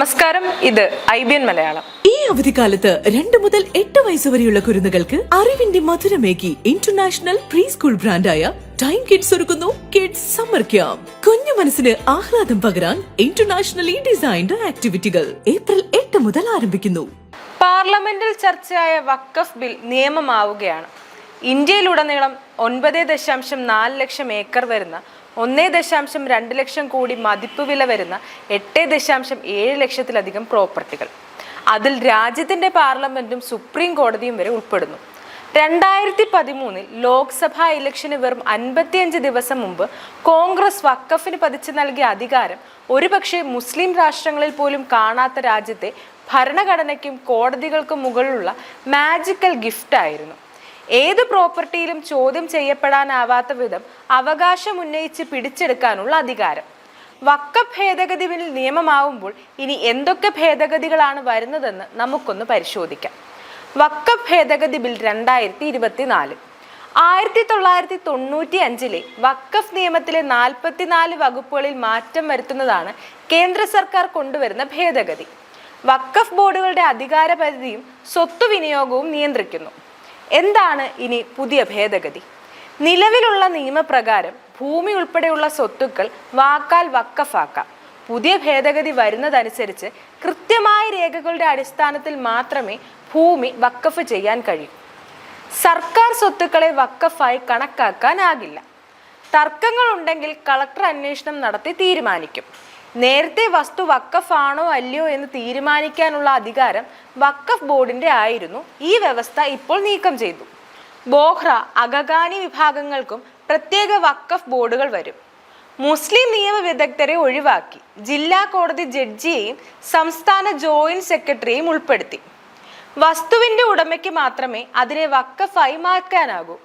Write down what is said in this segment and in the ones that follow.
നമസ്കാരം, ഇത് IBN മലയാളം. ഈ അവധിക്കാലത്ത് 2 മുതൽ 8 വയസ്സ് വരെയുള്ള കുരുന്നുകൾക്ക് അറിവിന്റെ മധുരമേകി ഇന്റർനാഷണൽ പ്രീ സ്കൂൾ ബ്രാൻഡായ ടൈം കിഡ്സ് ഒരുക്കുന്നു കിഡ്സ് സമ്മർ ക്യാമ്പ്. കുഞ്ഞു മനസ്സിന് ആഹ്ലാദം പകരാൻ ഇന്റർനാഷണലി ഡിസൈൻഡ് ആക്ടിവിറ്റികൾ ഏപ്രിൽ 8 മുതൽ ആരംഭിക്കുന്നു. പാർലമെന്റിൽ ചർച്ചയായ വഖഫ് ബിൽ നിയമമാവുകയാണ്. ഇന്ത്യയിലുടനീളം 9.4 ലക്ഷം ഏക്കർ വരുന്ന 1.2 ലക്ഷം കോടി മതിപ്പ് വില വരുന്ന 8.7 ലക്ഷത്തിലധികം പ്രോപ്പർട്ടികൾ. അതിൽ രാജ്യത്തിന്റെ പാർലമെന്റും സുപ്രീം കോടതിയും വരെ ഉൾപ്പെടുന്നു. 2013 ലോക്സഭാ ഇലക്ഷന് വെറും 55 ദിവസം മുമ്പ് കോൺഗ്രസ് വഖഫിന് പതിച്ചു നൽകിയ അധികാരം ഒരുപക്ഷെ മുസ്ലിം രാഷ്ട്രങ്ങളിൽ പോലും കാണാത്ത രാജ്യത്തെ ഭരണഘടനയ്ക്കും കോടതികൾക്കും മുകളിലുള്ള മാജിക്കൽ ഗിഫ്റ്റ് ആയിരുന്നു. ഏത് പ്രോപ്പർട്ടിയിലും ചോദ്യം ചെയ്യപ്പെടാനാവാത്ത വിധം അവകാശം ഉന്നയിച്ച് പിടിച്ചെടുക്കാനുള്ള അധികാരം. വഖഫ് ഭേദഗതി ബിൽ നിയമമാവുമ്പോൾ ഇനി എന്തൊക്കെ ഭേദഗതികളാണ് വരുന്നതെന്ന് നമുക്കൊന്ന് പരിശോധിക്കാം. വഖഫ് ഭേദഗതി ബിൽ 2024 1995 വഖഫ് നിയമത്തിലെ 44 വകുപ്പുകളിൽ മാറ്റം വരുത്തുന്നതാണ് കേന്ദ്ര സർക്കാർ കൊണ്ടുവരുന്ന ഭേദഗതി. വഖഫ് ബോർഡുകളുടെ അധികാര പരിധിയും സ്വത്ത് വിനിയോഗവും നിയന്ത്രിക്കുന്നു. എന്താണ് ഇനി പുതിയ ഭേദഗതി? നിലവിലുള്ള നിയമപ്രകാരം ഭൂമി ഉൾപ്പെടെയുള്ള സ്വത്തുക്കൾ വാക്കാൽ വഖഫാക്കാം. പുതിയ ഭേദഗതി വരുന്നതനുസരിച്ച് കൃത്യമായ രേഖകളുടെ അടിസ്ഥാനത്തിൽ മാത്രമേ ഭൂമി വഖഫ് ചെയ്യാൻ കഴിയൂ. സർക്കാർ സ്വത്തുക്കളെ വഖഫായി കണക്കാക്കാനാകില്ല. തർക്കങ്ങൾ ഉണ്ടെങ്കിൽ കളക്ടർ അന്വേഷണം നടത്തി തീരുമാനിക്കും. നേരത്തെ വസ്തു വഖഫ് ആണോ അല്ലയോ എന്ന് തീരുമാനിക്കാനുള്ള അധികാരം വഖഫ് ബോർഡിന്റെ ആയിരുന്നു. ഈ വ്യവസ്ഥ ഇപ്പോൾ നീക്കം ചെയ്തു. ബോഹ്റ, അഗഖാനി വിഭാഗങ്ങൾക്കും പ്രത്യേക വഖഫ് ബോർഡുകൾ വരും. മുസ്ലിം നിയമ വിദഗ്ധരെ ഒഴിവാക്കി. ജില്ലാ കോടതി ജഡ്ജിയെയും സംസ്ഥാന ജോയിന്റ് സെക്രട്ടറിയെയും ഉൾപ്പെടുത്തി. വസ്തുവിന്റെ ഉടമയ്ക്ക് മാത്രമേ അതിനെ വഖഫായി മാറ്റാനാകൂ.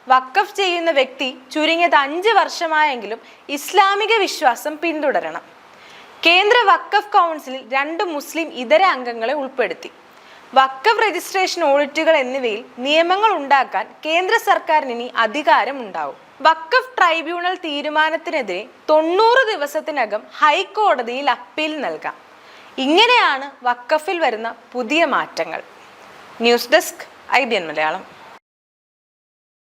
വഖഫ് ചെയ്യുന്ന വ്യക്തി ചുരുങ്ങിയത് 5 വർഷമായെങ്കിലും ഇസ്ലാമിക വിശ്വാസം പിന്തുടരണം. കേന്ദ്ര വഖഫ് കൗൺസിലിൽ 2 മുസ്ലിം ഇതര അംഗങ്ങളെ ഉൾപ്പെടുത്തി. വഖഫ് രജിസ്ട്രേഷൻ, ഓഡിറ്റുകൾ എന്നിവയിൽ നിയമങ്ങൾ ഉണ്ടാക്കാൻ കേന്ദ്ര സർക്കാരിന് ഇനി അധികാരം ഉണ്ടാവും. വഖഫ് ട്രൈബ്യൂണൽ തീരുമാനത്തിനെതിരെ 90 ദിവസത്തിനകം ഹൈക്കോടതിയിൽ അപ്പീൽ നൽകാം. ഇങ്ങനെയാണ് വഖഫിൽ വരുന്ന പുതിയ മാറ്റങ്ങൾ. News desk IBN Malayalam.